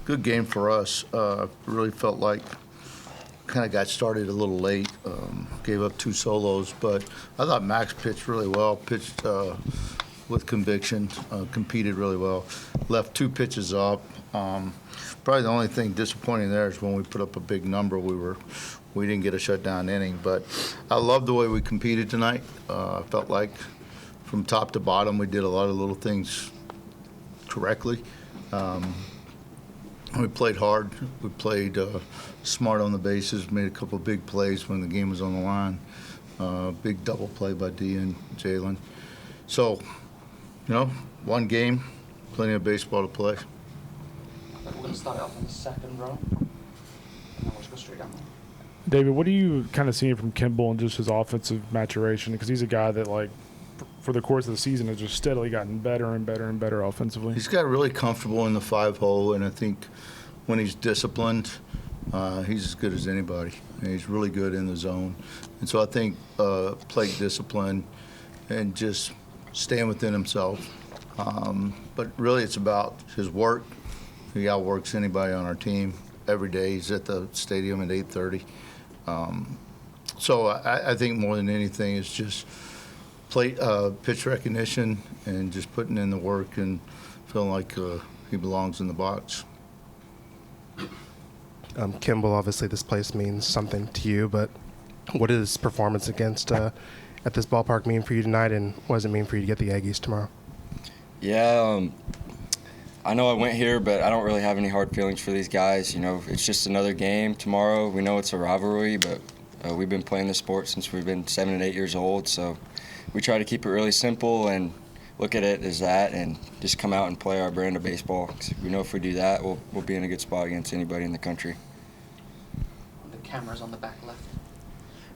good game for us. Really felt like kind of got started a little late, gave up 2 solos, but I thought Max pitched really well, pitched with conviction, competed really well, left 2 pitches up. Probably the only thing disappointing there is when we put up a big number, we didn't get a shutdown inning. But I love the way we competed tonight. I felt like from top to bottom we did a lot of little things correctly. We played hard. We played smart on the bases, made a couple of big plays when the game was on the line. Big double play by D and Jalen. So, one game, plenty of baseball to play. We're going to start off in the second row, and then we'll just go straight down there. David, what are you kind of seeing from Kimble and just his offensive maturation? Because he's a guy that, like, for the course of the season has just steadily gotten better and better and better offensively. He's got really comfortable in the 5-hole, and I think when he's disciplined, he's as good as anybody. And he's really good in the zone. And so I think plate discipline and just staying within himself. But really it's about his work. He outworks anybody on our team every day. He's at the stadium at 8:30. So I think more than anything it's just pitch recognition and just putting in the work and feeling like he belongs in the box. Kimble, obviously this place means something to you, but what does performance against at this ballpark mean for you tonight, and what does it mean for you to get the Aggies tomorrow? Yeah, I know I went here, but I don't really have any hard feelings for these guys. It's just another game tomorrow. We know it's a rivalry, but we've been playing this sport since we've been 7 and 8 years old, so we try to keep it really simple and look at it as that and just come out and play our brand of baseball. 'Cause we know if we do that, we'll be in a good spot against anybody in the country. The camera's on the back left.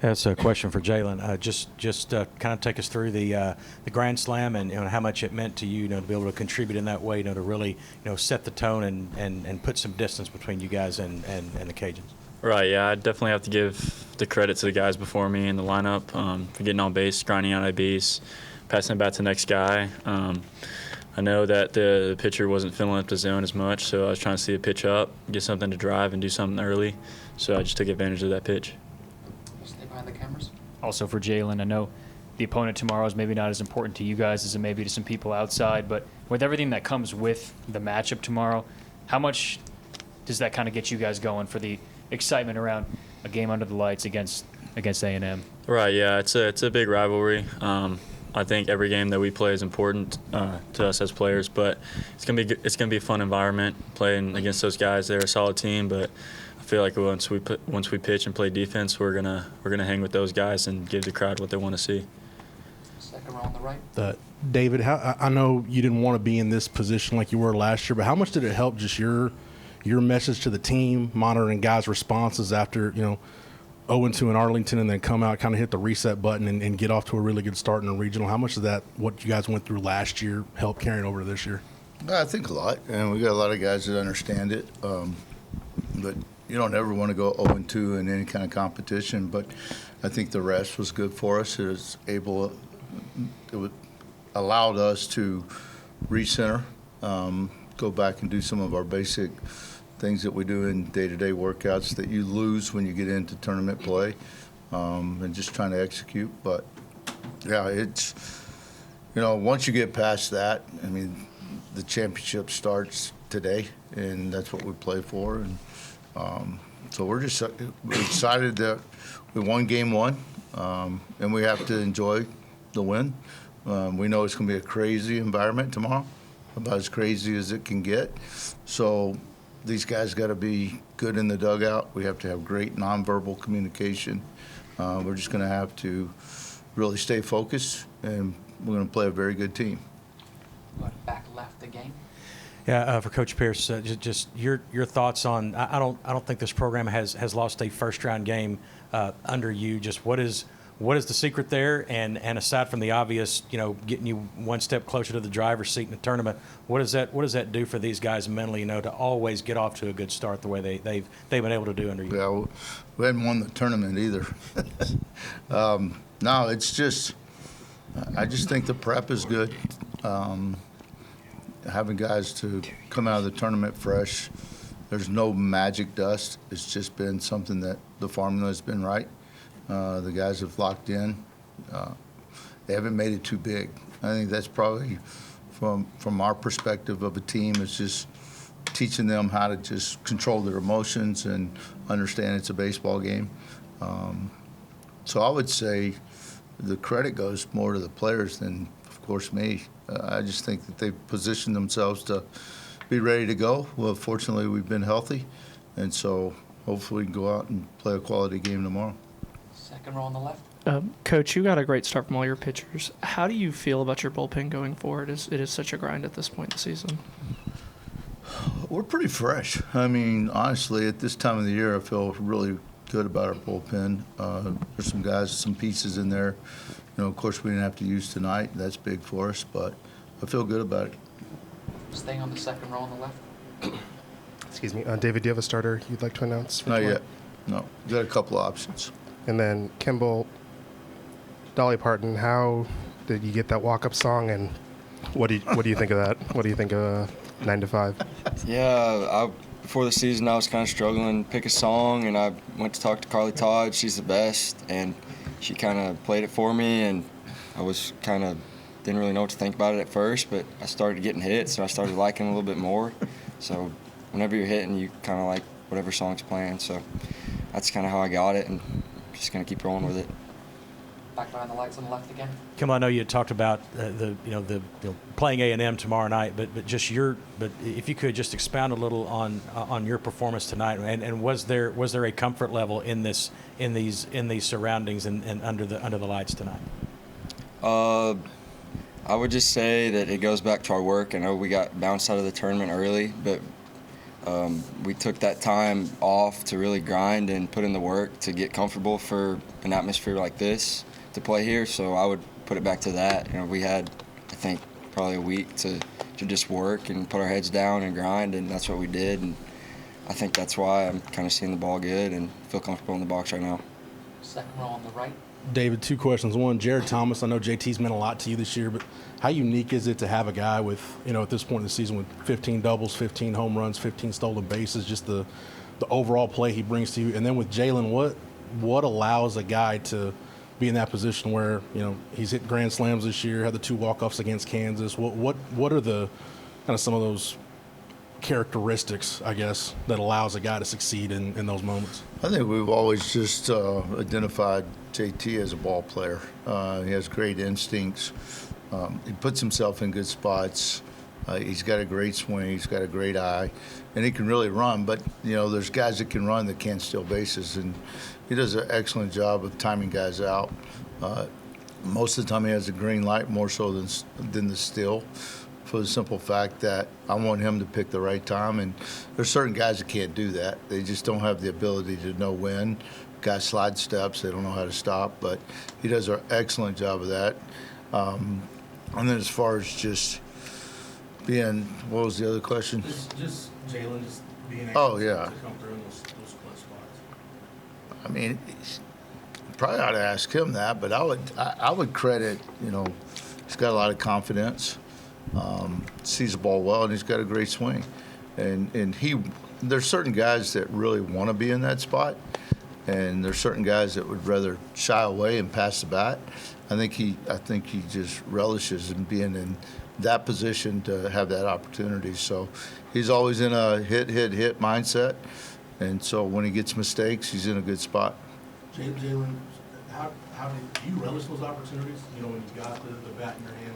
That's a question for Jalen. Just kind of take us through the Grand Slam and how much it meant to you, to be able to contribute in that way, to really set the tone and put some distance between you guys and the Cajuns. Right, yeah, I definitely have to give the credit to the guys before me in the lineup for getting on base, grinding out IBs, passing it back to the next guy. I know that the pitcher wasn't filling up the zone as much, so I was trying to see a pitch up, get something to drive, and do something early. So I just took advantage of that pitch. Stay behind the cameras. Also for Jalen, I know the opponent tomorrow is maybe not as important to you guys as it may be to some people outside, but with everything that comes with the matchup tomorrow, how much does that kind of get you guys going for the excitement around a game under the lights against A&M? Right, yeah, it's a big rivalry. I think every game that we play is important to us as players, but it's gonna be a fun environment playing against those guys. They're a solid team, but I feel like once we pitch and play defense, we're gonna hang with those guys and give the crowd what they want to see. Second row on the right. David, I know you didn't want to be in this position like you were last year, but how much did it help just your message to the team, monitoring guys' responses after 0-2 in Arlington, and then come out, kind of hit the reset button and get off to a really good start in the regional? How much of that, what you guys went through last year, help carrying over to this year? I think a lot, and we got a lot of guys that understand it. But you don't ever want to go 0-2 in any kind of competition. But I think the rest was good for us. It allowed us to recenter, go back and do some of our basic things that we do in day-to-day workouts that you lose when you get into tournament play, and just trying to execute. But yeah, it's once you get past that, I mean, the championship starts today, and that's what we play for. And so we're excited that we won game 1, and we have to enjoy the win. We know it's going to be a crazy environment tomorrow, about as crazy as it can get. So these guys got to be good in the dugout. We have to have great nonverbal communication. We're just going to have to really stay focused, and we're going to play a very good team. Back left again. Yeah, for Coach Pierce, just your thoughts on. I don't think this program has lost a first round game under you. Just what is the secret there? And aside from the obvious, getting you one step closer to the driver's seat in the tournament, what does that do for these guys mentally? To always get off to a good start the way they've been able to do under you. Yeah, we hadn't won the tournament either. No, it's just. I just think the prep is good. Having guys to come out of the tournament fresh there's no magic dust. It's just been something that the formula has been right. The guys have locked in. They haven't made it too big. I think that's probably from our perspective of a team, it's just teaching them how to just control their emotions and understand it's a baseball game. So I would say the credit goes more to the players than, of course, me. I just think that they've positioned themselves to be ready to go. Well, fortunately, we've been healthy, and so hopefully we can go out and play a quality game tomorrow. Second row on the left. Coach, you got a great start from all your pitchers. How do you feel about your bullpen going forward? It is such a grind at this point in the season. We're pretty fresh. I mean, honestly, at this time of the year, I feel really good about our bullpen. There's some guys, some pieces in there. You know, of course, we didn't have to use tonight. That's big for us, but I feel good about it. Staying on the second row on the left. Excuse me. David, do you have a starter you'd like to announce? for Not tomorrow? yet. No, we got a couple options. And then Kimble, Dolly Parton, how did you get that walk-up song, and what do you think of that? What do you think of 9 to 5? Yeah, before the season, I was kind of struggling to pick a song, and I went to talk to Carly Todd. She's the best, and she kind of played it for me, and I was kind of didn't really know what to think about it at first, but I started getting hits, and I started liking it a little bit more. So whenever you're hitting, you kind of like whatever song's playing. So that's kind of how I got it, and just gonna keep rolling with it. Back behind the lights on the left again. Kimble, I know you had talked about playing A&M tomorrow night, but if you could just expound a little on your performance tonight, and was there a comfort level in these surroundings and under the lights tonight? I would just say that it goes back to our work. I know we got bounced out of the tournament early, but we took that time off to really grind and put in the work to get comfortable for an atmosphere like this to play here. So I would put it back to that. You know, we had, I think, probably a week to just work and put our heads down and grind, and that's what we did. And I think that's why I'm kind of seeing the ball good and feel comfortable in the box right now. Second row on the right. David, two questions. One, Jared Thomas, I know JT's meant a lot to you this year, but how unique is it to have a guy with, at this point in the season with 15 doubles, 15 home runs, 15 stolen bases, just the overall play he brings to you? And then with Jalen, what allows a guy to be in that position where, he's hit grand slams this year, had the 2 walk-offs against Kansas? What are the kind of some of those characteristics, I guess, that allows a guy to succeed in those moments? I think we've always just identified JT as a ball player. He has great instincts. He puts himself in good spots. He's got a great swing. He's got a great eye, and he can really run. But there's guys that can run that can't steal bases, and he does an excellent job of timing guys out. Most of the time, he has a green light more so than the steal, for the simple fact that I want him to pick the right time. And there's certain guys that can't do that. They just don't have the ability to know when. Guys slide steps, they don't know how to stop, but he does an excellent job of that. And then as far as just being, what was the other question? Just Jalen, just being able to come through in those split spots. I mean, probably ought to ask him that, but I would credit, he's got a lot of confidence. Sees the ball well, and he's got a great swing. And there's certain guys that really want to be in that spot, and there's certain guys that would rather shy away and pass the bat. I think he just relishes in being in that position to have that opportunity. So he's always in a hit mindset, and so when he gets mistakes, he's in a good spot. Jalen, how do you relish those opportunities? When you've got the bat in your hand,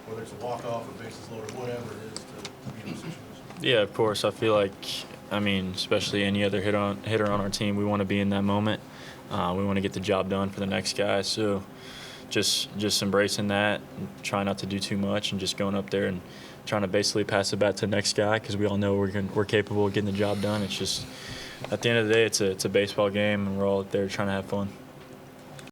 whether it's a walk-off or bases loaded, whatever it is, to be in those situations? Yeah, of course. I feel like, especially any other hitter on our team, we want to be in that moment. We want to get the job done for the next guy. So just embracing that, and trying not to do too much, and just going up there and trying to basically pass the bat to the next guy, because we all know we're capable of getting the job done. It's just, at the end of the day, it's a baseball game, and we're all out there trying to have fun.